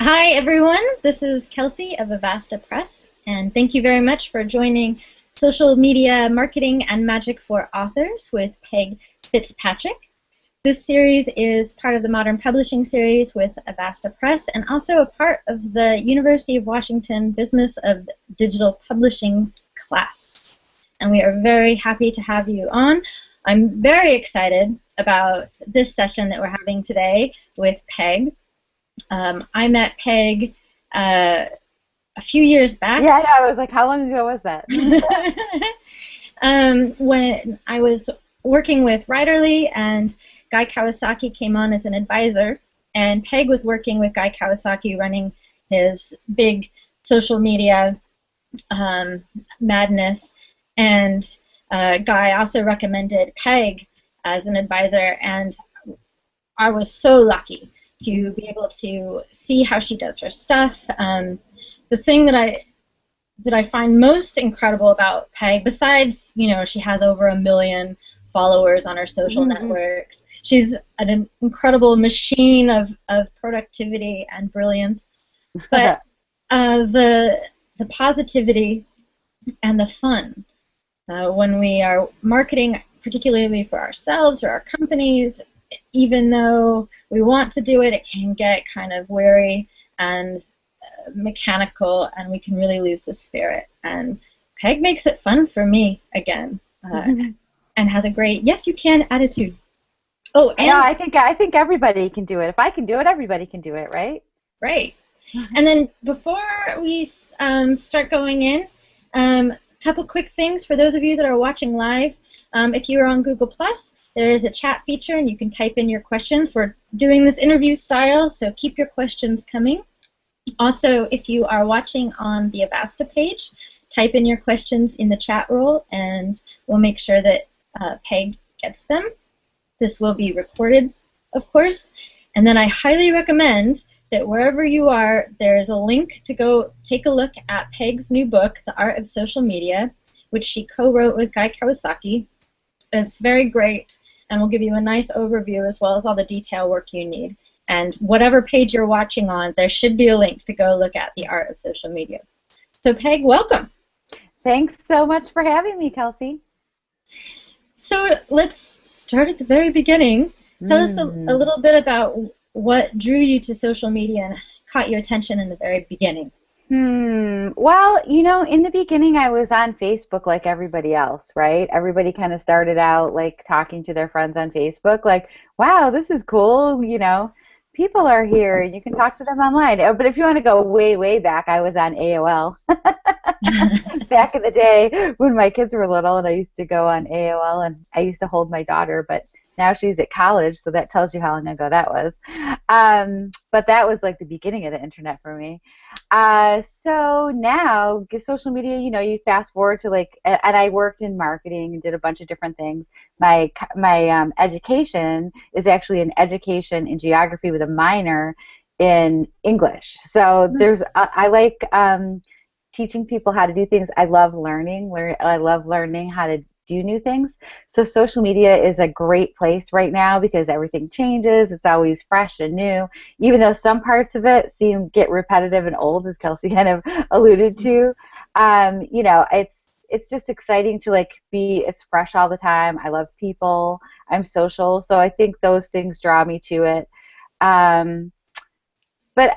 Hi, everyone. This is Kelsye of Avasta Press, and thank you very much for joining Social Media Marketing and Magic for Authors with Peg Fitzpatrick. This series is part of the Modern Publishing series with Avasta Press and also a part of the University of Washington Business of Digital Publishing class. And we are very happy to have you on. I'm very excited about this session that we're having today with Peg. I met Peg a few years back. Yeah, I was like, how long ago was that? When I was working with Riderly and Guy Kawasaki came on as an advisor, and Peg was working with Guy Kawasaki running his big social media madness, and Guy also recommended Peg as an advisor, and I was so lucky to be able to see how she does her stuff. The thing that I find most incredible about Peg, besides, she has over 1 million followers on her social networks, she's an incredible machine of productivity and brilliance. But the positivity and the fun when we are marketing, particularly for ourselves or our companies, even though we want to do it, it can get kind of weary and mechanical, and we can really lose the spirit. And Peg makes it fun for me again, and has a great "yes, you can" attitude. Oh, and yeah, I think everybody can do it. If I can do it, everybody can do it, right? right. And then before we start going in, a couple quick things for those of you that are watching live. If you are on Google+, there is a chat feature, and you can type in your questions. We're doing this interview style, so keep your questions coming. Also, if you are watching on the Avasta page, type in your questions in the chat roll, and we'll make sure that Peg gets them. This will be recorded, of course. And then I highly recommend that wherever you are, there's a link to go take a look at Peg's new book, The Art of Social Media, which she co-wrote with Guy Kawasaki. It's very great, and will give you a nice overview as well as all the detail work you need. And whatever page you're watching on, there should be a link to go look at The Art of Social Media. So Peg, welcome. Thanks so much for having me, Kelsye. So let's start at the very beginning. Tell us a little bit about what drew you to social media and caught your attention in the very beginning. Well, in the beginning I was on Facebook like everybody else, right? Everybody kind of started out like talking to their friends on Facebook, like, wow, this is cool, people are here, you can talk to them online. But if you want to go way, way back, I was on AOL. Back in the day when my kids were little, and I used to go on AOL, and I used to hold my daughter, but now she's at college, so that tells you how long ago that was. But that was like the beginning of the internet for me. So now, social media, you fast forward to and I worked in marketing and did a bunch of different things. My education is actually an education in geography with a minor in English. So I like teaching people how to do things. I love learning. I love learning how to do new things. So social media is a great place right now because everything changes. It's always fresh and new. Even though some parts of it get repetitive and old, as Kelsye kind of alluded to, it's just exciting to it's fresh all the time. I love people. I'm social. So I think those things draw me to it. But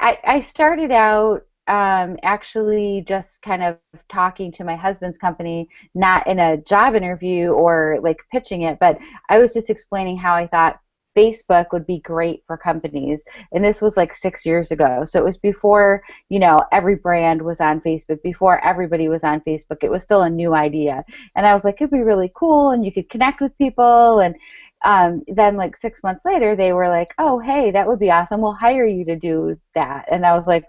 I started out actually just kind of talking to my husband's company, not in a job interview or pitching it, but I was just explaining how I thought Facebook would be great for companies. And this was 6 years ago. So it was before, every brand was on Facebook, before everybody was on Facebook. It was still a new idea. And I was like, it'd be really cool, and you could connect with people. And then 6 months later, they were like, oh, hey, that would be awesome. We'll hire you to do that. And I was like,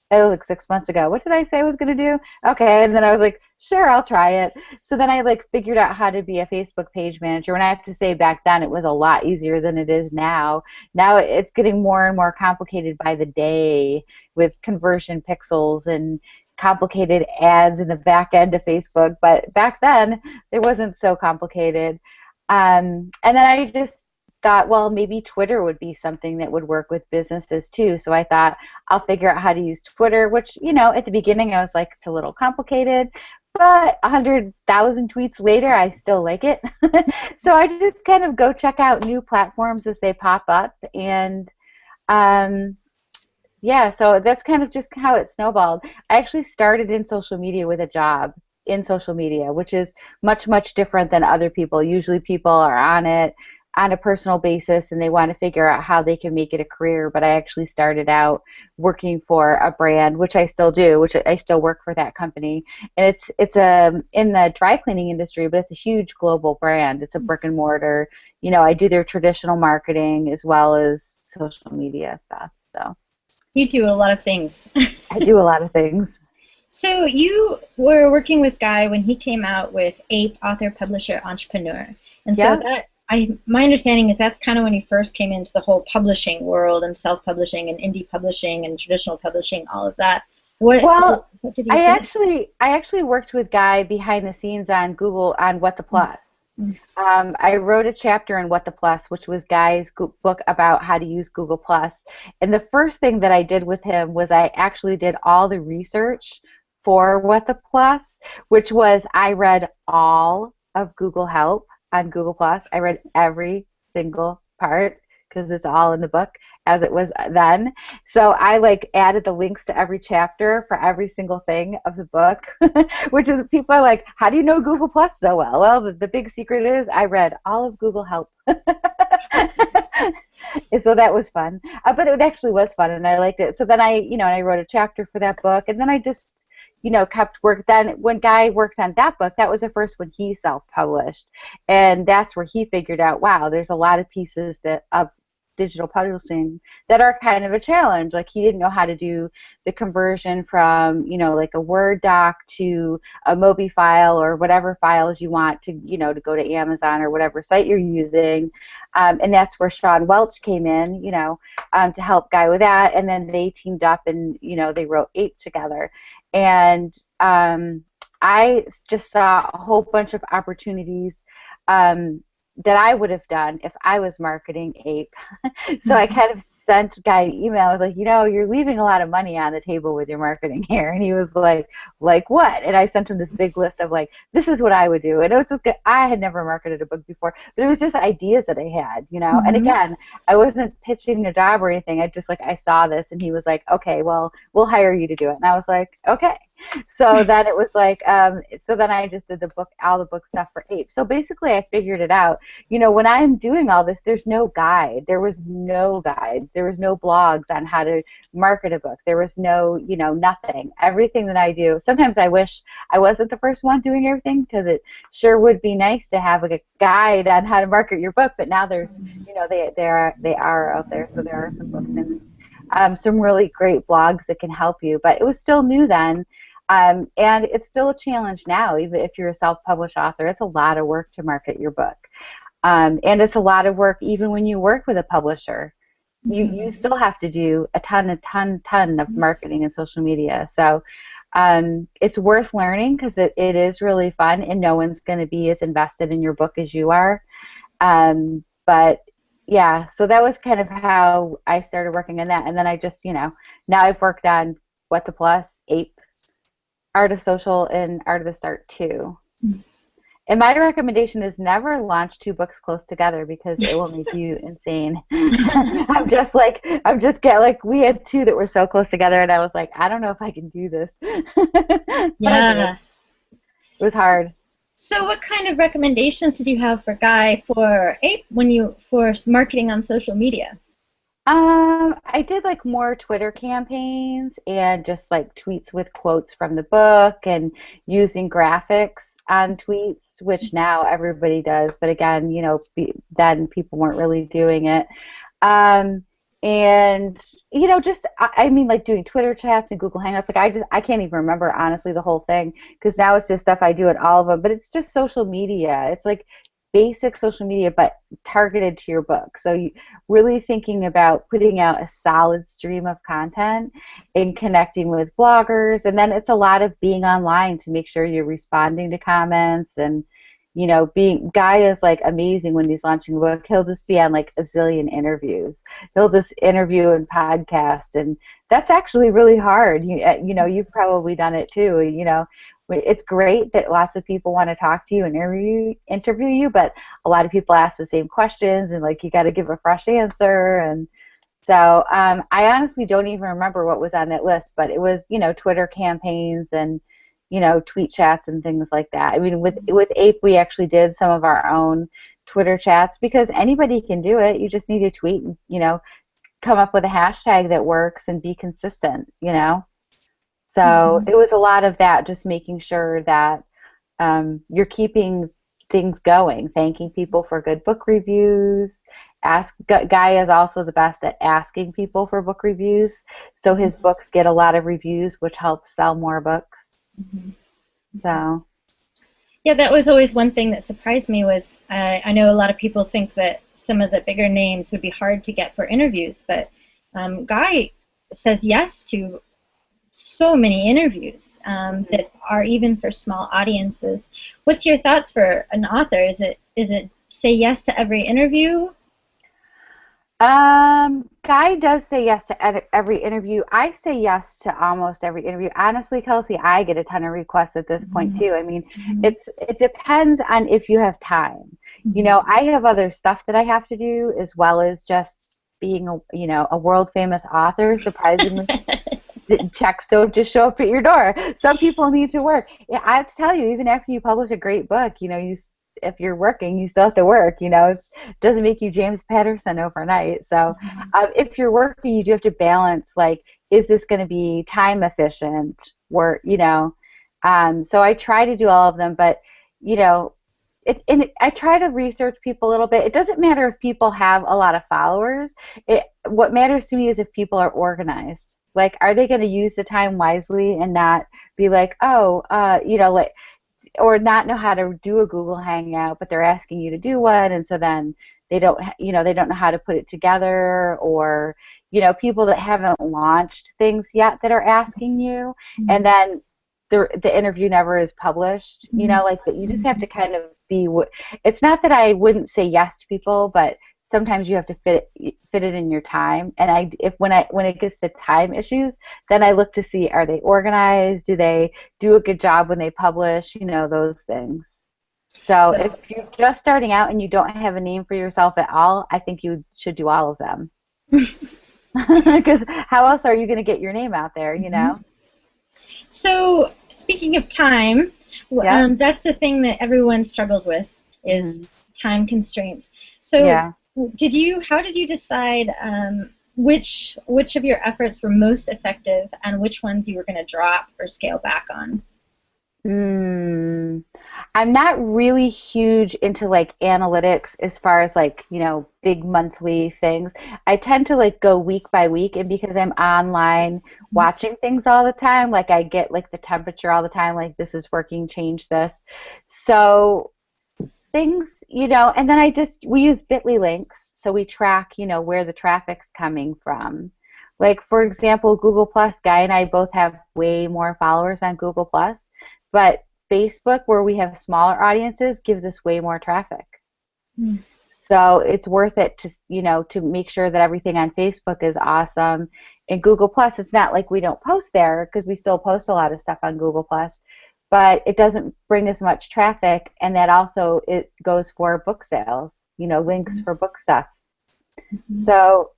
that was 6 months ago. What did I say I was going to do? Okay, and then I was like, sure, I'll try it. So then I figured out how to be a Facebook page manager. And I have to say, back then it was a lot easier than it is now. Now it's getting more and more complicated by the day with conversion pixels and complicated ads in the back end of Facebook. But back then it wasn't so complicated. And then I just thought, well, maybe Twitter would be something that would work with businesses too. So I thought I'll figure out how to use Twitter, which, at the beginning I was like, it's a little complicated, but 100,000 tweets later, I still like it. So I just kind of go check out new platforms as they pop up. And yeah, so that's kind of just how it snowballed. I actually started in social media with a job in social media, which is much, much different than other people. Usually people are on it on a personal basis and they want to figure out how they can make it a career, but I actually started out working for a brand, which I still do, which I still work for that company. And it's in the dry cleaning industry, but it's a huge global brand. It's a brick and mortar. I do their traditional marketing as well as social media stuff. So You do a lot of things. I do a lot of things. So you were working with Guy when he came out with Ape, author, publisher, entrepreneur. And so my understanding is that's kind of when you first came into the whole publishing world and self-publishing and indie publishing and traditional publishing, all of that. What did you think? I actually worked with Guy behind the scenes on Google on What the Plus. I wrote a chapter in What the Plus, which was Guy's book about how to use Google Plus. And the first thing that I did with him was I actually did all the research for What the Plus, which was I read all of Google Help on Google Plus. I read every single part because it's all in the book as it was then. So I added the links to every chapter for every single thing of the book, which is people are like, how do you know Google Plus so well? Well, the big secret is I read all of Google Help. So that was fun. But it actually was fun and I liked it. So then I wrote a chapter for that book and then I just kept work. Then when Guy worked on that book, that was the first one he self-published. And that's where he figured out, wow, there's a lot of pieces of digital publishing that are kind of a challenge. Like he didn't know how to do the conversion from, like a Word doc to a Mobi file or whatever files you want to, to go to Amazon or whatever site you're using. And that's where Sean Welch came in, to help Guy with that. And then they teamed up and, they wrote Ape together. And I just saw a whole bunch of opportunities that I would have done if I was marketing Ape. So I kind of sent Guy an email. I was like, you're leaving a lot of money on the table with your marketing here. And he was like what? And I sent him this big list of this is what I would do. And it was just good. I had never marketed a book before, but it was just ideas that I had, And again, I wasn't pitching a job or anything. I just I saw this and he was like, okay, well, we'll hire you to do it. And I was like, okay. So then it was so then I just did all the book stuff for Ape. So basically I figured it out. When I'm doing all this, there's no guide. There was no guide. There was no blogs on how to market a book. There was no, nothing. Everything that I do, sometimes I wish I wasn't the first one doing everything because it sure would be nice to have a guide on how to market your book. But now there's, they are out there. So there are some books and some really great blogs that can help you. But it was still new then. And it's still a challenge now, even if you're a self-published author. It's a lot of work to market your book. And it's a lot of work even when you work with a publisher. You still have to do a ton of marketing and social media. So it's worth learning because it is really fun and no one's going to be as invested in your book as you are. But yeah, so that was kind of how I started working on that. And then I just, now I've worked on What the Plus, Ape, Art of Social, and Art of the Start too. And my recommendation is never launch two books close together because it will make you insane. We had two that were so close together and I was like, I don't know if I can do this. Yeah. It was hard. So what kind of recommendations did you have for Guy for Ape for marketing on social media? I did more Twitter campaigns and just tweets with quotes from the book and using graphics on tweets, which now everybody does. But again, then people weren't really doing it. And doing Twitter chats and Google Hangouts. I can't even remember honestly the whole thing because now it's just stuff I do in all of them. But it's just social media. It's basic social media but targeted to your book. So you really thinking about putting out a solid stream of content and connecting with bloggers, and then it's a lot of being online to make sure you're responding to comments and Guy is like amazing when he's launching a book. He'll just be on like a zillion interviews. He'll just interview and podcast, and that's actually really hard. You've probably done it too. It's great that lots of people want to talk to you and interview you, but a lot of people ask the same questions, and like you got to give a fresh answer. And so I honestly don't even remember what was on that list, but it was Twitter campaigns and tweet chats and things like that. I mean, with Ape, we actually did some of our own Twitter chats because anybody can do it. You just need to tweet and come up with a hashtag that works and be consistent. So it was a lot of that, just making sure that you're keeping things going, thanking people for good book reviews. Guy is also the best at asking people for book reviews, so his books get a lot of reviews, which helps sell more books. So yeah, that was always one thing that surprised me was I know a lot of people think that some of the bigger names would be hard to get for interviews, but Guy says yes to so many interviews that are even for small audiences. What's your thoughts for an author? Is it say yes to every interview? Guy does say yes to every interview. I say yes to almost every interview. Honestly, Kelsey, I get a ton of requests at this point too. I mean, it depends on if you have time. I have other stuff that I have to do as well as just being a world famous author. Surprisingly, checks don't just show up at your door. Some people need to work. Yeah, I have to tell you, even after you publish a great book, if you're working, you still have to work. It doesn't make you James Patterson overnight. So if you're working, you do have to balance, like, is this going to be time efficient work, so I try to do all of them, but I try to research people a little bit. It doesn't matter if people have a lot of followers. What matters to me is if people are organized. Like, are they going to use the time wisely and not be like, or not know how to do a Google Hangout, but they're asking you to do one, and so then they don't know how to put it together, or people that haven't launched things yet that are asking you, and then the interview never is published. But you just have to kind of be. It's not that I wouldn't say yes to people, but sometimes you have to fit it in your time. And when it gets to time issues, then I look to see, are they organized? Do they do a good job when they publish? Those things. So if you're just starting out and you don't have a name for yourself at all, I think you should do all of them. Because how else are you going to get your name out there? So speaking of time, that's the thing that everyone struggles with is time constraints. So how did you decide which of your efforts were most effective and which ones you were going to drop or scale back on? I'm not really huge into like analytics as far as like, big monthly things. I tend to like go week by week, and because I'm online watching things all the time, like I get like the temperature all the time, like this is working, change this. So things, and then we use Bitly links, so we track, where the traffic's coming from. Like, for example, Google Plus, Guy and I both have way more followers on Google Plus, but Facebook, where we have smaller audiences, gives us way more traffic. So it's worth it to make sure that everything on Facebook is awesome. And Google Plus, it's not like we don't post there, because we still post a lot of stuff on Google Plus, but it doesn't bring as much traffic, and that also it goes for book sales, links for book stuff. So,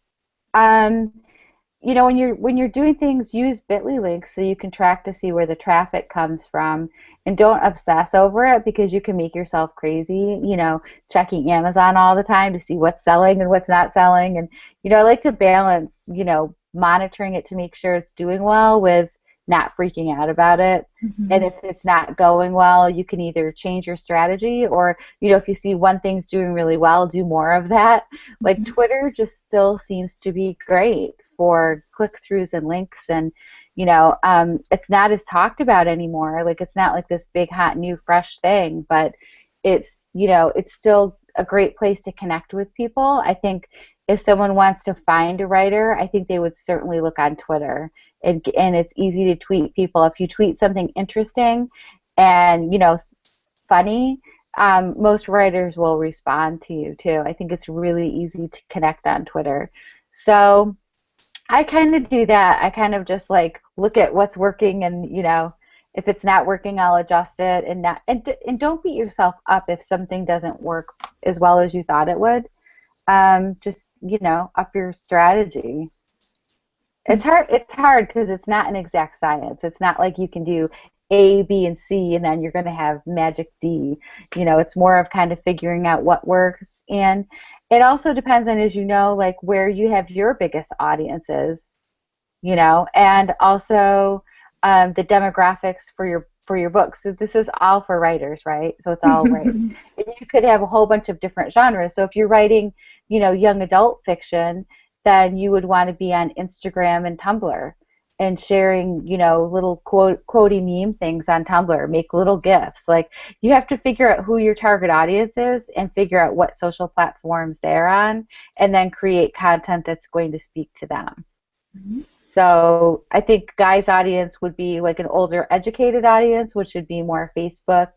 when you're doing things, use Bitly links so you can track to see where the traffic comes from, and don't obsess over it, because you can make yourself crazy, checking Amazon all the time to see what's selling and what's not selling. And, I like to balance, monitoring it to make sure it's doing well with not freaking out about it. And if it's not going well, you can either change your strategy, or if you see one thing's doing really well, do more of that. Like Twitter just still seems to be great for click-throughs and links, and it's not as talked about anymore. Like, it's not like this big hot new fresh thing, but it's it's still a great place to connect with people. I think if someone wants to find a writer, I think they would certainly look on Twitter. And it's easy to tweet people. If you tweet something interesting and, funny, most writers will respond to you too. I think it's really easy to connect on Twitter. So I kind of do that. I kind of just like look at what's working, and if it's not working, I'll adjust it, and don't beat yourself up if something doesn't work as well as you thought it would. Just up your strategy. It's hard because it's not an exact science. It's not like you can do A, B, and C and then you're going to have magic D. It's more of kind of figuring out what works, and it also depends on, as like where you have your biggest audiences, and also the demographics for your books. So this is all for writers, right? So it's all right. You could have a whole bunch of different genres. So if you're writing, young adult fiction, then you would want to be on Instagram and Tumblr and sharing, little quotey meme things on Tumblr, make little GIFs. Like, you have to figure out who your target audience is and figure out what social platforms they're on, and then create content that's going to speak to them. Mm-hmm. So I think Guy's audience would be like an older educated audience, which would be more Facebook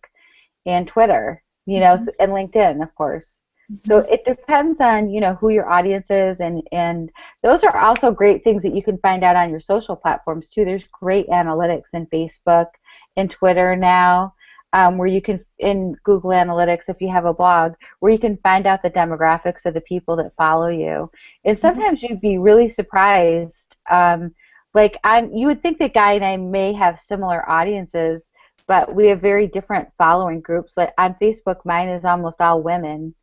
and Twitter, mm-hmm. And LinkedIn, of course. Mm-hmm. So it depends on, who your audience is, and those are also great things that you can find out on your social platforms too. There's great analytics in Facebook and Twitter now, where you can, in Google Analytics, if you have a blog, where you can find out the demographics of the people that follow you. And sometimes you'd be really surprised. You would think that Guy and I may have similar audiences, but we have very different following groups. Like on Facebook, mine is almost all women,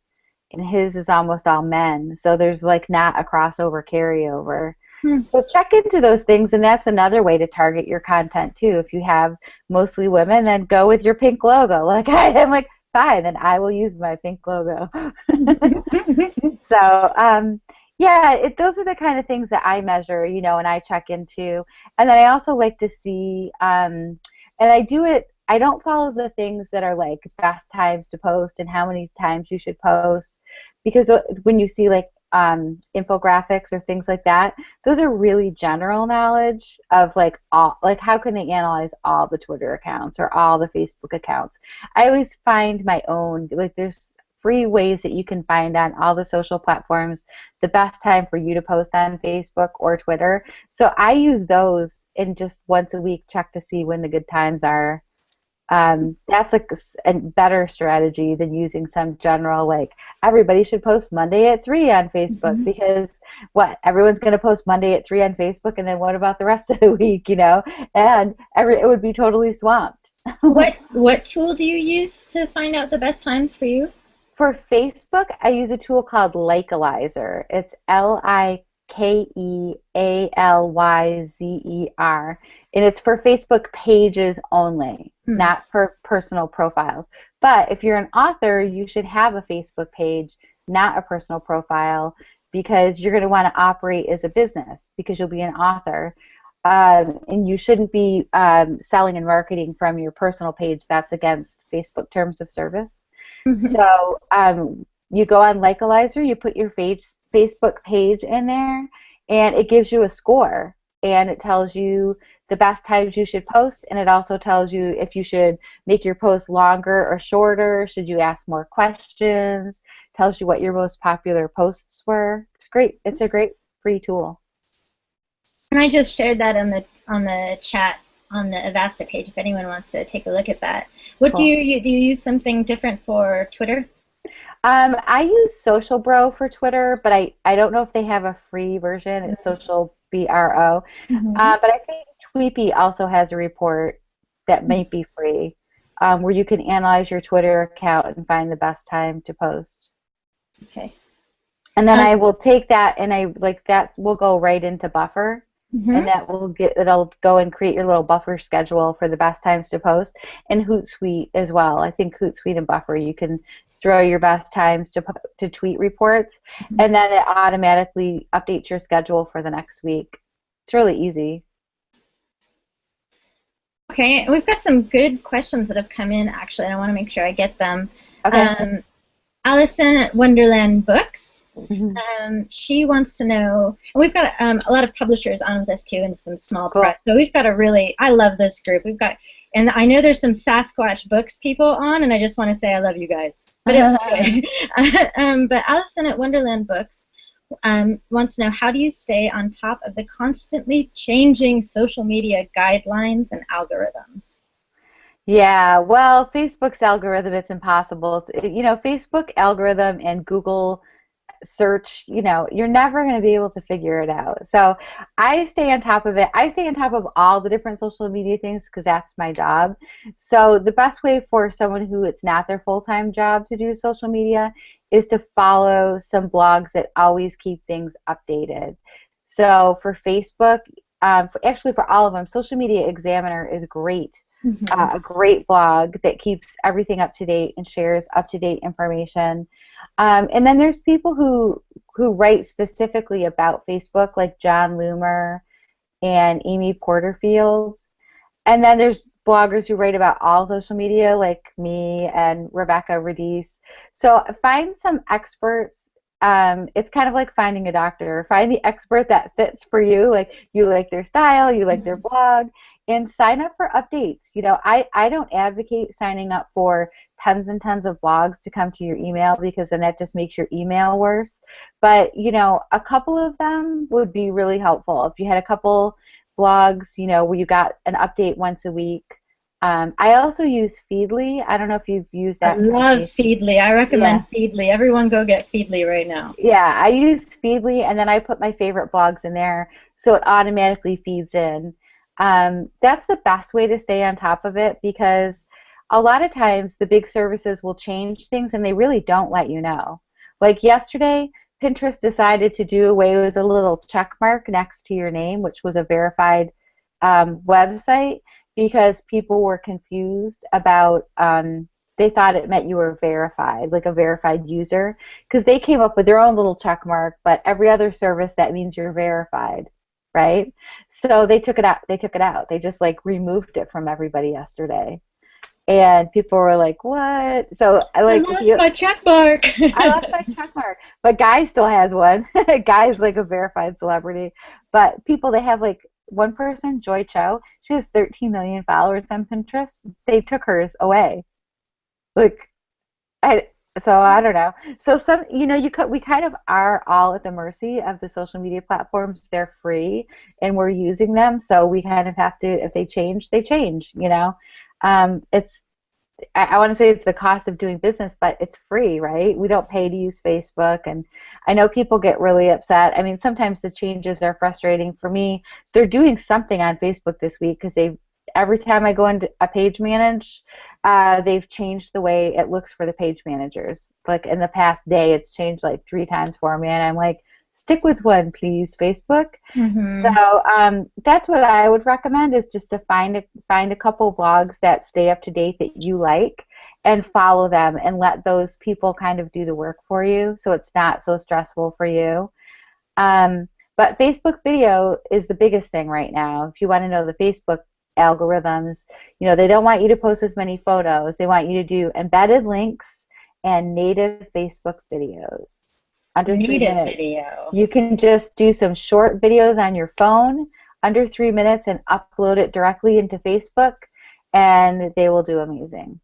and his is almost all men. So there's like not a crossover carryover. So check into those things, and that's another way to target your content too. If you have mostly women, then go with your pink logo. Like I'm like, fine, then I will use my pink logo. So those are the kind of things that I measure, and I check into. And then I also like to see, and I do it. I don't follow the things that are like best times to post and how many times you should post, because when you see like infographics or things like that, those are really general knowledge of like how can they analyze all the Twitter accounts or all the Facebook accounts. I always find my own, like there's free ways that you can find on all the social platforms the best time for you to post on Facebook or Twitter. So I use those and just once a week check to see when the good times are. That's like a better strategy than using some general, like, everybody should post Monday at 3 on Facebook, mm-hmm. because everyone's going to post Monday at 3 on Facebook, and then what about the rest of the week, and it would be totally swamped. What tool do you use to find out the best times for you? For Facebook, I use a tool called Likealyzer. It's Likealyzer, and it's for Facebook pages only, not for personal profiles. But if you're an author, you should have a Facebook page, not a personal profile, because you're going to want to operate as a business because you'll be an author. And you shouldn't be selling and marketing from your personal page. That's against Facebook terms of service. Mm-hmm. So you go on Likealyzer, you put your Facebook page in there, and it gives you a score, and it tells you the best times you should post, and it also tells you if you should make your post longer or shorter, should you ask more questions, tells you what your most popular posts were. It's great. It's a great free tool. And I just shared that on the chat on the Avasta page if anyone wants to take a look at that. What cool. do you use something different for Twitter? I use Social Bro for Twitter, but I don't know if they have a free version. It's Social BRO. Mm-hmm. But I think Tweepy also has a report that might be free, where you can analyze your Twitter account and find the best time to post. Okay. And then I will take that, and that will go right into Buffer. Mm-hmm. And it'll go and create your little Buffer schedule for the best times to post, and Hootsuite as well. I think Hootsuite and Buffer, you can throw your best times to tweet reports, mm-hmm. and then it automatically updates your schedule for the next week. It's really easy. Okay, we've got some good questions that have come in, actually, and I want to make sure I get them. Okay. Allison at Wonderland Books Mhm. She wants to know, and we've got a lot of publishers on this too, and some small Cool. press. So we've got I love this group. We've got, and I know there's some Sasquatch Books people on, and I just want to say I love you guys. But anyway, but Allison at Wonderland Books wants to know, how do you stay on top of the constantly changing social media guidelines and algorithms? Yeah, well, Facebook's algorithm, it's impossible. Facebook algorithm and Google search, you're never going to be able to figure it out. So I stay on top of it. I stay on top of all the different social media things because that's my job. So the best way for someone who it's not their full-time job to do social media is to follow some blogs that always keep things updated. So for Facebook, actually for all of them, Social Media Examiner is great. A great blog that keeps everything up to date and shares up to date information. And then there's people who write specifically about Facebook, like John Loomer and Amy Porterfield. And then there's bloggers who write about all social media, like me and Rebecca Radice. So find some experts. It's kind of like finding a doctor. Find the expert that fits for you. Like you like their style, you like their blog, and sign up for updates. I don't advocate signing up for tons and tons of blogs to come to your email because then that just makes your email worse. But, a couple of them would be really helpful. If you had a couple blogs, where you got an update once a week. I also use Feedly. I don't know if you've used I that love company. Feedly. I recommend Feedly. Everyone go get Feedly right now. Yeah, I use Feedly, and then I put my favorite blogs in there, so it automatically feeds in. That's the best way to stay on top of it because a lot of times the big services will change things and they really don't let you know. Like yesterday, Pinterest decided to do away with a little check mark next to your name, which was a verified website, because people were confused about they thought it meant you were verified, like a verified user, because they came up with their own little check mark, but every other service that means you're verified, right? So they took it out. They just like removed it from everybody yesterday. And people were like, "What?" So I like, if lost you, my check mark. I lost my check mark, but Guy still has one. Guy's like a verified celebrity, but people, they have like one person, Joy Cho. She has 13 million followers on Pinterest. They took hers away. Like, I so I don't know. So some, we kind of are all at the mercy of the social media platforms. They're free, and we're using them, so we kind of have to. If they change, they change. It's I want to say it's the cost of doing business, but it's free, right? We don't pay to use Facebook, and I know people get really upset. I mean, sometimes the changes are frustrating. For me, they're doing something on Facebook this week because every time I go into a page manage, they've changed the way it looks for the page managers. Like in the past day, it's changed like 3 times for me, and I'm like, stick with one, please, Facebook. So that's what I would recommend, is just to find a couple blogs that stay up to date that you like, and follow them, and let those people kind of do the work for you, so it's not so stressful for you. But Facebook video is the biggest thing right now. If you want to know the Facebook algorithms, they don't want you to post as many photos. They want you to do embedded links and native Facebook videos. Under 3 Native minutes. video. You can just do some short videos on your phone under 3 minutes and upload it directly into Facebook, and they will do amazing.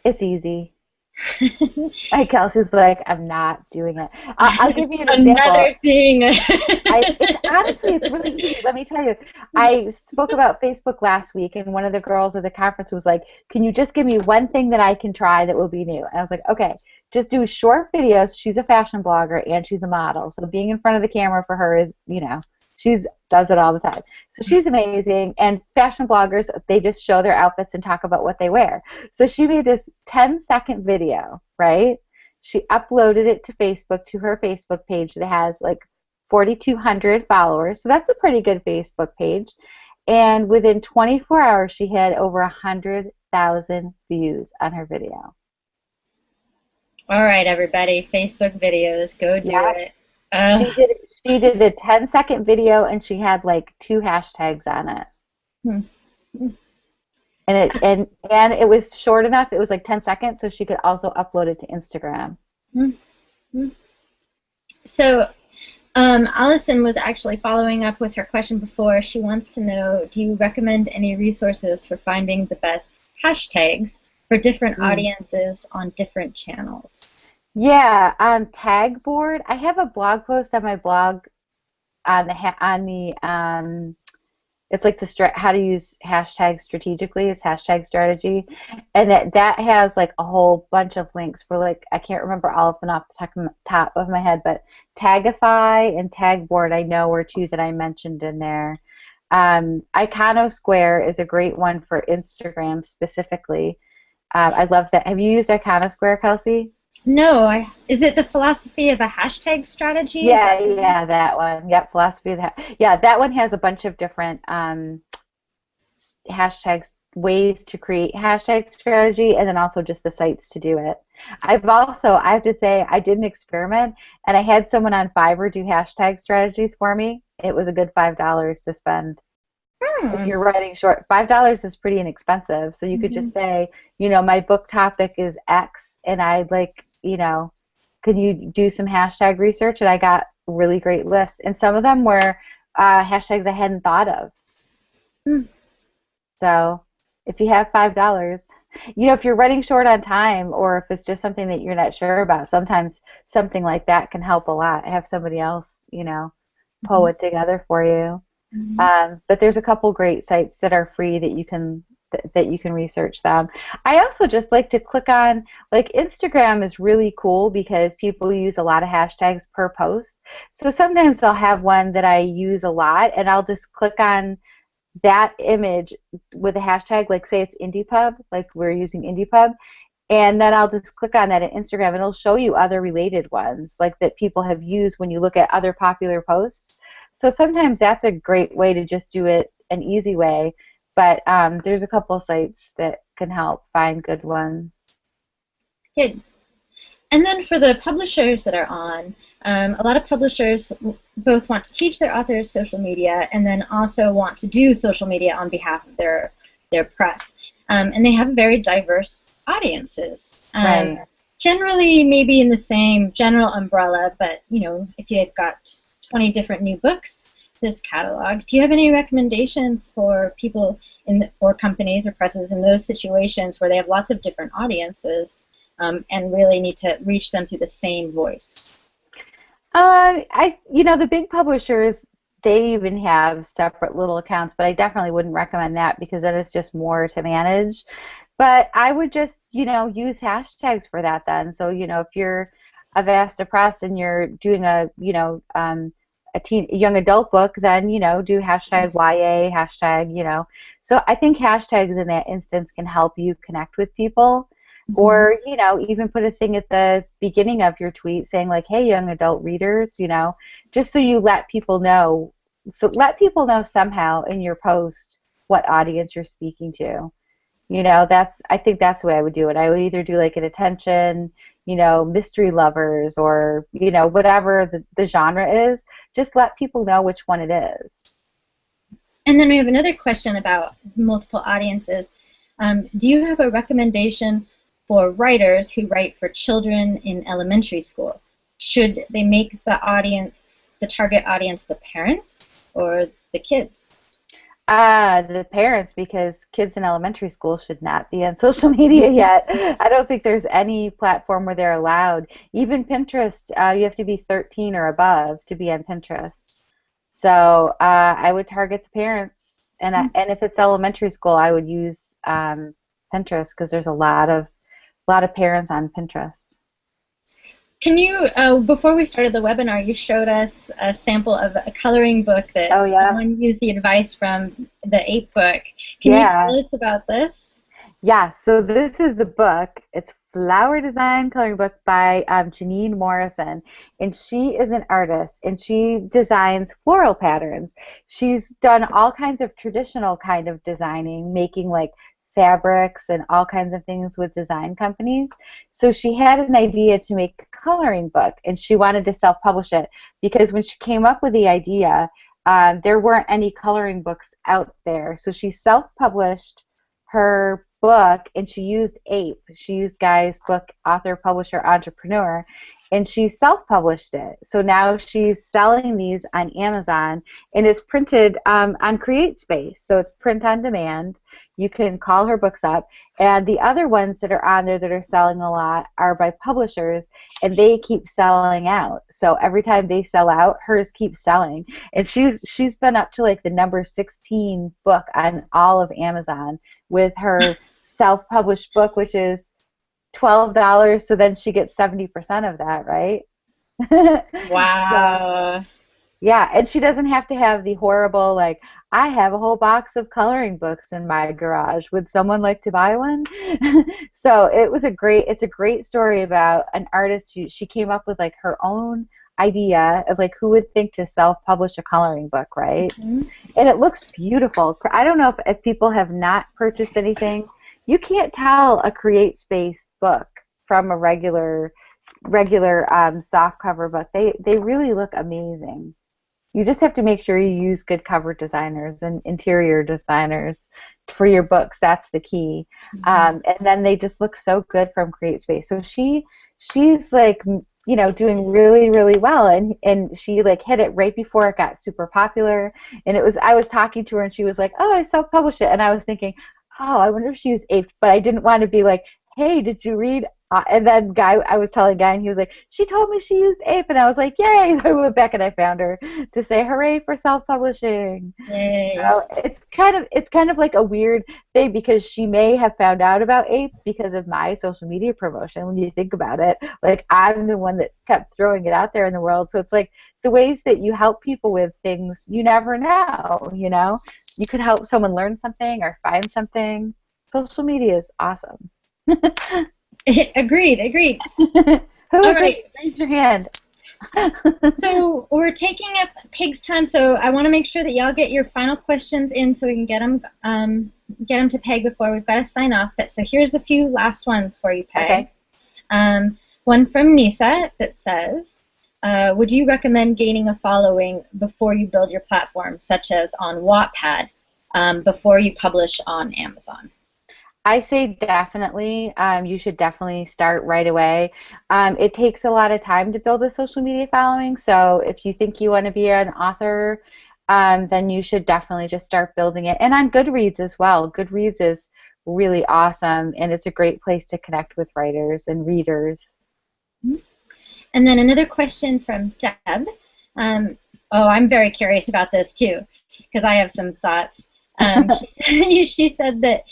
It's easy. Like Kelsey's like, I'm not doing it. I'll give you an example. Another thing. It's really easy. Let me tell you. I spoke about Facebook last week, and one of the girls at the conference was like, can you just give me one thing that I can try that will be new? And I was like, okay, just do short videos. She's a fashion blogger, and she's a model. So being in front of the camera for her is, she does it all the time. So she's amazing. And fashion bloggers, they just show their outfits and talk about what they wear. So she made this 10-second video, right? She uploaded it to Facebook, to her Facebook page that has like 4,200 followers. So that's a pretty good Facebook page. And within 24 hours, she had over 100,000 views on her video. All right, everybody, Facebook videos, go do it. She did a 10-second video, and she had like 2 hashtags on it. And it was short enough. It was like 10 seconds, so she could also upload it to Instagram. Mhm. So Allison was actually following up with her question before. She wants to know, do you recommend any resources for finding the best hashtags for different Mm. audiences on different channels? Yeah, tag board. I have a blog post on my blog on the it's like the how to use hashtags strategically. It's hashtag strategy, and that has like a whole bunch of links for like I can't remember all of them off the top of my head, but Tagify and Tagboard I know were two that I mentioned in there. Iconosquare is a great one for Instagram specifically. I love that. Have you used Iconosquare, Kelsey? No, is it the philosophy of a hashtag strategy? Is Yeah, that the one? yeah, that one. Yep, philosophy of that. Yeah, that one has a bunch of different hashtags, ways to create hashtag strategy, and then also just the sites to do it. I have to say, I did an experiment, and I had someone on Fiverr do hashtag strategies for me. It was a good $5 to spend. If Hmm. you're writing short, $5 is pretty inexpensive. So you could Mhm. just say, my book topic is X, and I'd like, could you do some hashtag research? And I got really great lists, and some of them were hashtags I hadn't thought of. Hmm. So if you have $5, if you're running short on time, or if it's just something that you're not sure about, sometimes something like that can help a lot. Have somebody else, pull Mhm. it together for you. Mhm. But there's a couple great sites that are free that you can research them. I also just like to click on, like, Instagram is really cool because people use a lot of hashtags per post. So sometimes I'll have one that I use a lot, and I'll just click on that image with a hashtag, like say it's IndiePub, like we're using IndiePub, and then I'll just click on that at Instagram, and it'll show you other related ones, like that people have used when you look at other popular posts. So sometimes that's a great way to just do it an easy way. But there's a couple sites that can help find good ones. Good. And then for the publishers that are on, a lot of publishers both want to teach their authors social media and then also want to do social media on behalf of their press. And they have very diverse audiences. Right. Generally, maybe in the same general umbrella, but if you had got 20 different new books this catalog, do you have any recommendations for people or companies or presses in those situations where they have lots of different audiences? And really need to reach them through the same voice. The big publishers, they even have separate little accounts, but I definitely wouldn't recommend that because then it's just more to manage. But I would just, use hashtags for that then. So, if you're Avasta Press and you're doing a young adult book, then, do hashtag YA, hashtag, So I think hashtags in that instance can help you connect with people. Mm-hmm. Or, even put a thing at the beginning of your tweet saying like, hey, young adult readers, just so you let people know. So let people know somehow in your post what audience you're speaking to. I think that's the way I would do it. I would either do like an attention, mystery lovers, or, whatever the genre is. Just let people know which one it is. And then we have another question about multiple audiences. Do you have a recommendation for writers who write for children in elementary school? Should they make the target audience, the parents or the kids? The parents, because kids in elementary school should not be on social media yet. I don't think there's any platform where they're allowed. Even Pinterest, you have to be 13 or above to be on Pinterest. So I would target the parents, and if it's elementary school, I would use Pinterest because there's a lot of parents on Pinterest. Can you, before we started the webinar, you showed us a sample of a coloring book Oh that yeah, someone used the advice from the 8 book. Can you yeah. tell us about this? Yeah, so this is the book. It's Flower Design Coloring Book by Janine Morrison. And she is an artist and she designs floral patterns. She's done all kinds of traditional kind of designing, making like fabrics and all kinds of things with design companies. So she had an idea to make a coloring book and she wanted to self-publish it because when she came up with the idea, there weren't any coloring books out there. So she self-published her book, and she used APE. She used Guy's book, Author, Publisher, Entrepreneur, and she self-published it. So now she's selling these on Amazon, and it's printed on CreateSpace. So it's print on demand. You can call her books up. And the other ones that are on there that are selling a lot are by publishers, and they keep selling out. So every time they sell out, hers keeps selling. And she's been up to like the number 16 book on all of Amazon with her self-published book, which is $12, so then she gets 70% of that, right? Wow. So, yeah, and she doesn't have to have the horrible, like, I have a whole box of coloring books in my garage. Would someone like to buy one? So it's a great story about an artist she came up with like her own idea of like who would think to self-publish a coloring book, right? Mm-hmm. And it looks beautiful. I don't know if people have not purchased anything. You can't tell a CreateSpace book from a regular soft cover book. They really look amazing. You just have to make sure you use good cover designers and interior designers for your books. That's the key. Mm-hmm. And then they just look so good from CreateSpace. So she's like, you know, doing really, really well, and she like hit it right before it got super popular. And I was talking to her, and she was like, oh, I self-published it, and I was thinking, oh, I wonder if she used APE, but I didn't want to be like, hey, did you read? And then I was telling Guy, and he was like, she told me she used APE, and I was like, yay! And I went back and I found her to say, hooray for self-publishing. Yay. So it's kind of like a weird thing because she may have found out about APE because of my social media promotion. When you think about it, like I'm the one that kept throwing it out there in the world. So it's like the ways that you help people with things, you never know. You know, you could help someone learn something or find something. Social media is awesome. Agreed. All right. Raise your hand. So we're taking up Peg's time, so I want to make sure that y'all get your final questions in so we can get them to Peg before we've got to sign off. But so here's a few last ones for you, Peg. Okay. One from Nisa that says, would you recommend gaining a following before you build your platform, such as on Wattpad, before you publish on Amazon? I say definitely. You should definitely start right away. It takes a lot of time to build a social media following, so if you think you want to be an author, then you should definitely just start building it. And on Goodreads as well. Goodreads is really awesome, and it's a great place to connect with writers and readers. And then another question from Deb. I'm very curious about this too, because I have some thoughts. She said that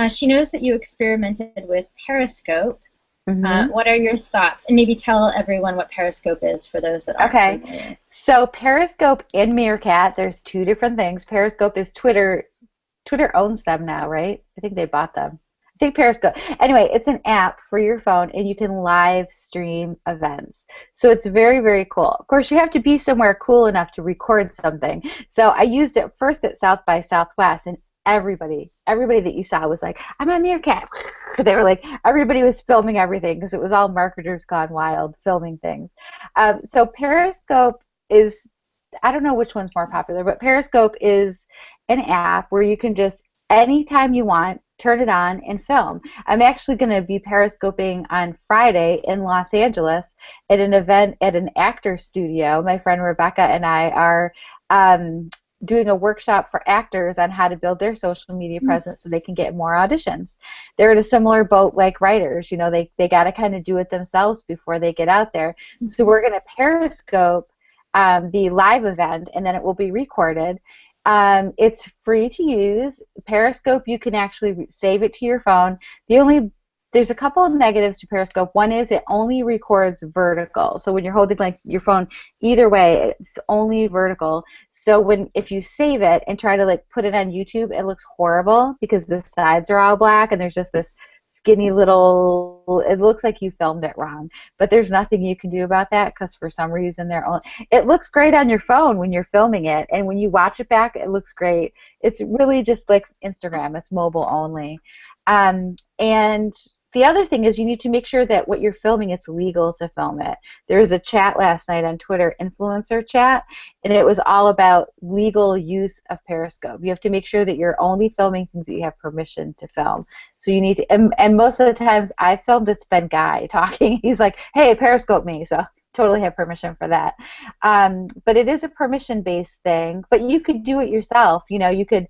she knows that you experimented with Periscope. Mm-hmm. What are your thoughts? And maybe tell everyone what Periscope is for those that aren't familiar. So Periscope and Meerkat, there's two different things. Periscope is Twitter. Twitter owns them now, right? I think they bought them. I think Periscope. Anyway, it's an app for your phone, and you can live stream events. So it's very, very cool. Of course, you have to be somewhere cool enough to record something. So I used it first at South by Southwest, and everybody that you saw was like, I'm on Meerkat. They were like, everybody was filming everything because it was all marketers gone wild filming things. So Periscope is, I don't know which one's more popular, but Periscope is an app where you can just, anytime you want, turn it on and film. I'm actually going to be Periscoping on Friday in Los Angeles at an event at an actor studio. My friend Rebecca and I are doing a workshop for actors on how to build their social media presence so they can get more auditions. They're in a similar boat like writers. You know, they got to kind of do it themselves before they get out there. So we're going to Periscope the live event, and then it will be recorded. It's free to use. Periscope, you can actually save it to your phone. There's a couple of negatives to Periscope. One is it only records vertical. So when you're holding like your phone, either way, it's only vertical. So if you save it and try to like put it on YouTube, it looks horrible because the sides are all black and there's just this skinny little, it looks like you filmed it wrong. But there's nothing you can do about that because for some reason it looks great on your phone when you're filming it, and when you watch it back, it looks great. It's really just like Instagram. It's mobile only. And the other thing is you need to make sure that what you're filming, it's legal to film it. There was a chat last night on Twitter, influencer chat, and it was all about legal use of Periscope. You have to make sure that you're only filming things that you have permission to film. So you need to, and most of the times I filmed, it's been Guy talking. He's like, hey, Periscope me. So totally have permission for that. But it is a permission-based thing. But you could do it yourself. You know, you could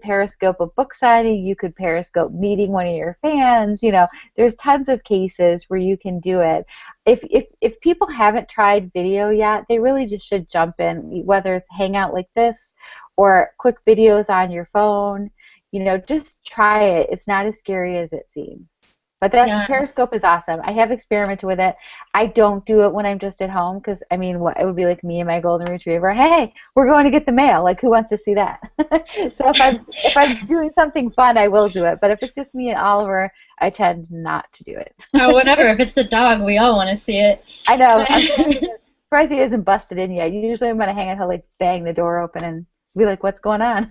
Periscope a book signing. You could Periscope meeting one of your fans. You know, there's tons of cases where you can do it. If people haven't tried video yet, they really just should jump in, whether it's Hangout like this or quick videos on your phone. You know, just try it. It's not as scary as it seems. But Periscope is awesome. I have experimented with it. I don't do it when I'm just at home because, I mean, it would be like me and my golden retriever. Hey, we're going to get the mail. Like, who wants to see that? So if I'm doing something fun, I will do it. But if it's just me and Oliver, I tend not to do it. Oh, whatever. If it's the dog, we all want to see it. I know. I'm surprised he isn't busted in yet. Usually I'm going to hang out, he'll like bang the door open and be like, what's going on?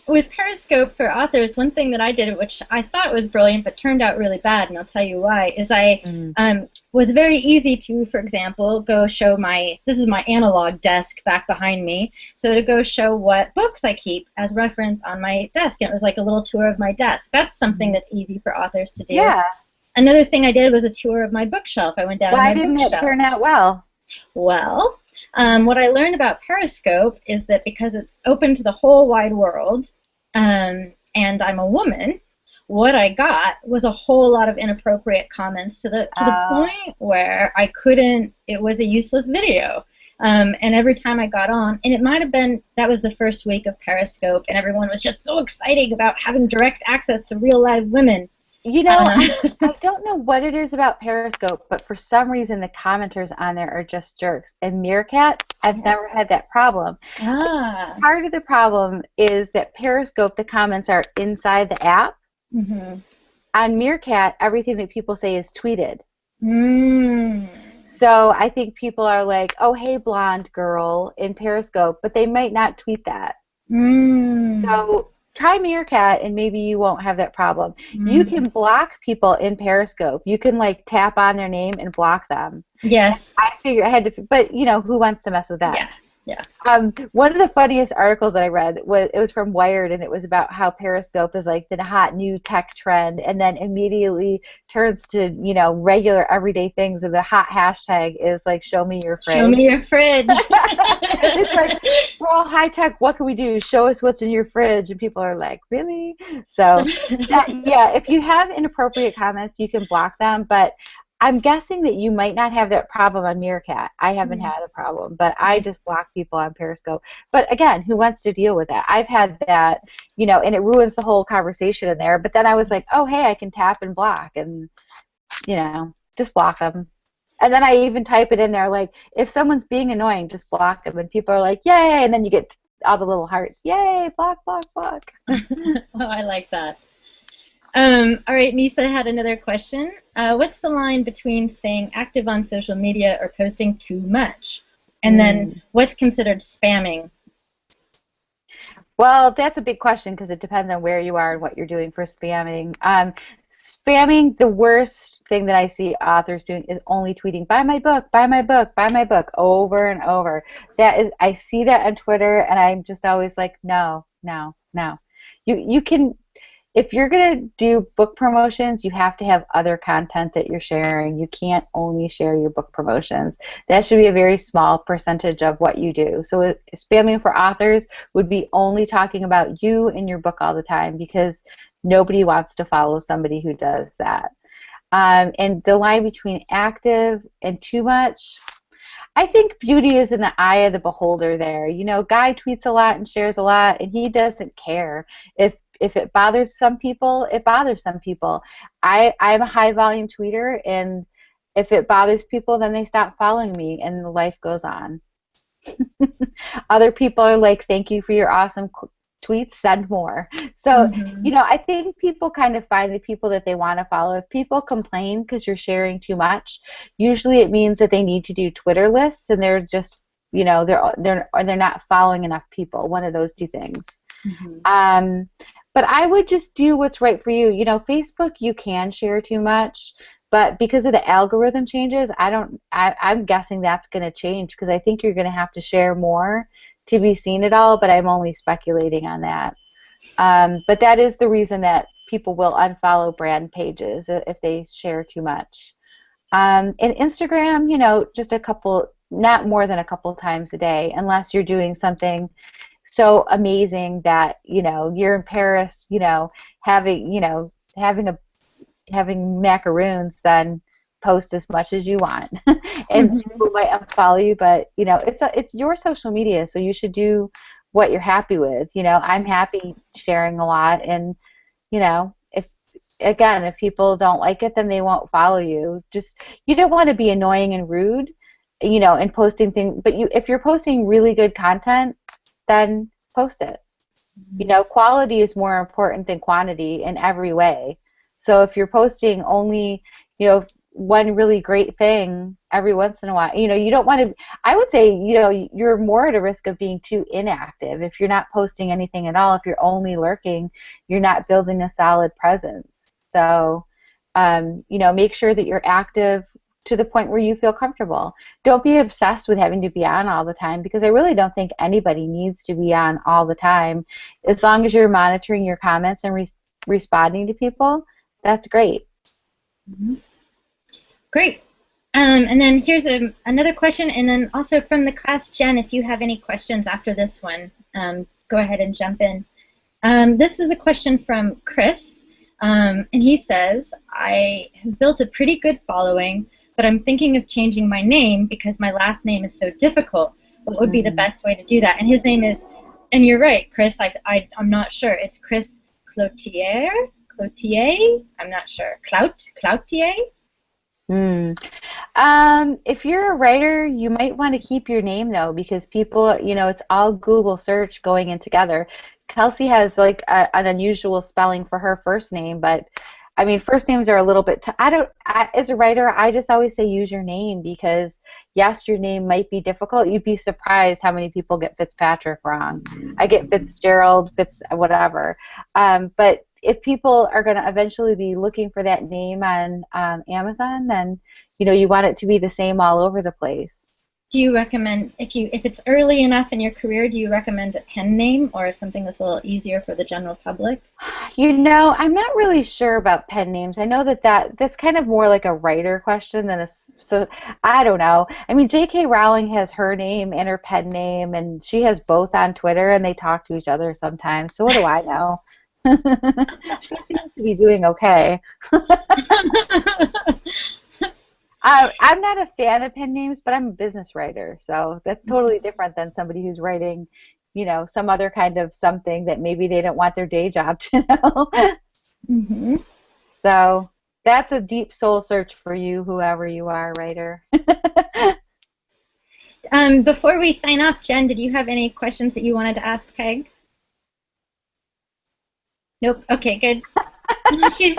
With Periscope for authors, one thing that I did, which I thought was brilliant but turned out really bad, and I'll tell you why, is I was very easy to, for example, go show this is my analog desk back behind me, so to go show what books I keep as reference on my desk, and it was like a little tour of my desk. That's something that's easy for authors to do. Yeah. Another thing I did was a tour of my bookshelf. I went down to my bookshelf. Why didn't it turn out well? Well, what I learned about Periscope is that because it's open to the whole wide world, and I'm a woman, what I got was a whole lot of inappropriate comments to the point where I couldn't. It was a useless video. And every time I got on, and it might have been that was the first week of Periscope, and everyone was just so excited about having direct access to real live women. You know, I don't know what it is about Periscope, but for some reason the commenters on there are just jerks. And Meerkat, I've never had that problem. Part of the problem is that Periscope, the comments are inside the app. Mm-hmm. On Meerkat, everything that people say is tweeted. So I think people are like, oh, hey, blonde girl in Periscope, but they might not tweet that. So try Meerkat and maybe you won't have that problem. You can block people in Periscope. You can like tap on their name and block them. Yes. I figured I had to, but you know, who wants to mess with that? Yeah. Yeah. One of the funniest articles that I read was from Wired, and it was about how Periscope is like the hot new tech trend, and then immediately turns to, you know, regular everyday things, and the hot hashtag is like show me your fridge. Show me your fridge. It's like, we're all high tech. What can we do? Show us what's in your fridge, and people are like, really? So yeah, if you have inappropriate comments, you can block them, but I'm guessing that you might not have that problem on Meerkat. I haven't had a problem, but I just block people on Periscope. But again, who wants to deal with that? I've had that, you know, and it ruins the whole conversation in there. But then I was like, oh, hey, I can tap and block, and, you know, just block them. And then I even type it in there, like, if someone's being annoying, just block them. And people are like, yay, and then you get all the little hearts. Yay, block, block, block. Oh, I like that. All right, Nisa had another question. What's the line between staying active on social media or posting too much? And then what's considered spamming? Well, that's a big question because it depends on where you are and what you're doing for spamming. Spamming, the worst thing that I see authors doing is only tweeting, buy my book, buy my book, buy my book, over and over. I see that on Twitter, and I'm just always like, no. You can... If you're going to do book promotions, you have to have other content that you're sharing. You can't only share your book promotions. That should be a very small percentage of what you do. So spamming for authors would be only talking about you and your book all the time, because nobody wants to follow somebody who does that. And the line between active and too much, I think beauty is in the eye of the beholder there. You know, Guy tweets a lot and shares a lot, and he doesn't care. If it bothers some people, it bothers some people. I'm a high volume tweeter, and if it bothers people, then they stop following me, and the life goes on. Other people are like, thank you for your awesome tweets, send more. So, you know, I think people kind of find the people that they want to follow. If people complain because you're sharing too much, usually it means that they need to do Twitter lists, and they're just, you know, they're not following enough people. One of those two things. But I would just do what's right for you. You know, Facebook, you can share too much, but because of the algorithm changes, I'm guessing that's going to change because I think you're going to have to share more to be seen at all, but I'm only speculating on that. But that is the reason that people will unfollow brand pages if they share too much. And Instagram, you know, just a couple, not more than a couple times a day, unless you're doing something so amazing that, you know, you're in Paris, you know, having macaroons, then post as much as you want. And people might unfollow you, but you know, it's your social media, so you should do what you're happy with. You know, I'm happy sharing a lot, and you know, if people don't like it, then they won't follow you. Just, you don't want to be annoying and rude, you know, and posting things, but if you're posting really good content, then post it. You know, quality is more important than quantity in every way. So if you're posting only, you know, one really great thing every once in a while, you know, you don't want to, I would say, you know, you're more at a risk of being too inactive. If you're not posting anything at all, if you're only lurking, you're not building a solid presence. So, you know, make sure that you're active to the point where you feel comfortable. Don't be obsessed with having to be on all the time, because I really don't think anybody needs to be on all the time. As long as you're monitoring your comments and responding to people, that's great. Great. And then here's another question, and then also from the class, Jen, if you have any questions after this one, go ahead and jump in. This is a question from Chris, and he says, I have built a pretty good following, but I'm thinking of changing my name because my last name is so difficult. What would be the best way to do that? And his name is, and you're right, Chris, I'm not sure. It's Chris Cloutier? I'm not sure. Cloutier? If you're a writer, you might want to keep your name, though, because people, you know, it's all Google search going in together. Kelsye has like an unusual spelling for her first name, but I mean, first names are a little bit, as a writer, I just always say use your name, because yes, your name might be difficult. You'd be surprised how many people get Fitzpatrick wrong. I get Fitzgerald, whatever. But if people are going to eventually be looking for that name on Amazon, then, you know, you want it to be the same all over the place. Do you recommend, if it's early enough in your career, do you recommend a pen name or something that's a little easier for the general public? You know, I'm not really sure about pen names. I know that's kind of more like a writer question than so I don't know. I mean, J.K. Rowling has her name and her pen name, and she has both on Twitter, and they talk to each other sometimes. So what do I know? She seems to be doing okay. I'm not a fan of pen names, but I'm a business writer, so that's totally different than somebody who's writing, you know, some other kind of something that maybe they don't want their day job to know. So that's a deep soul search for you, whoever you are, writer. Before we sign off, Jen, did you have any questions that you wanted to ask Peg? Nope. Okay, good. she's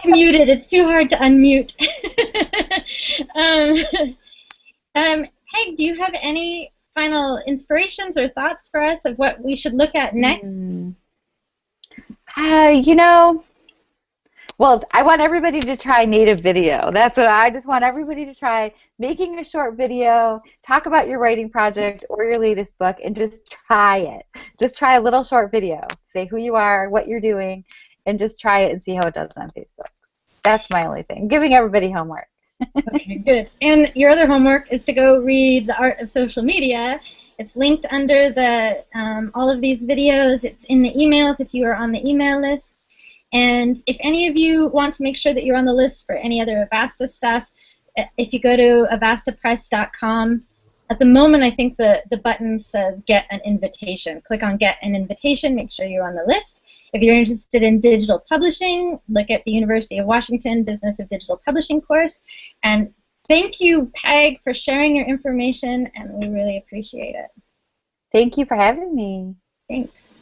muted. It's too hard to unmute. Peg, do you have any final inspirations or thoughts for us of what we should look at next? You know, well, I want everybody to try native video. That's what I just want everybody to try, making a short video, talk about your writing project or your latest book, and just try it. Just try a little short video. Say who you are, what you're doing, and just try it and see how it does on Facebook. That's my only thing. Giving everybody homework. Okay, good. And your other homework is to go read The Art of Social Media. It's linked under the all of these videos. It's in the emails if you are on the email list. And if any of you want to make sure that you're on the list for any other Avasta stuff, if you go to avastapress.com, at the moment I think the button says Get an Invitation. Click on Get an Invitation, make sure you're on the list. If you're interested in digital publishing, look at the University of Washington Business of Digital Publishing course. And thank you, Peg, for sharing your information, and we really appreciate it. Thank you for having me. Thanks.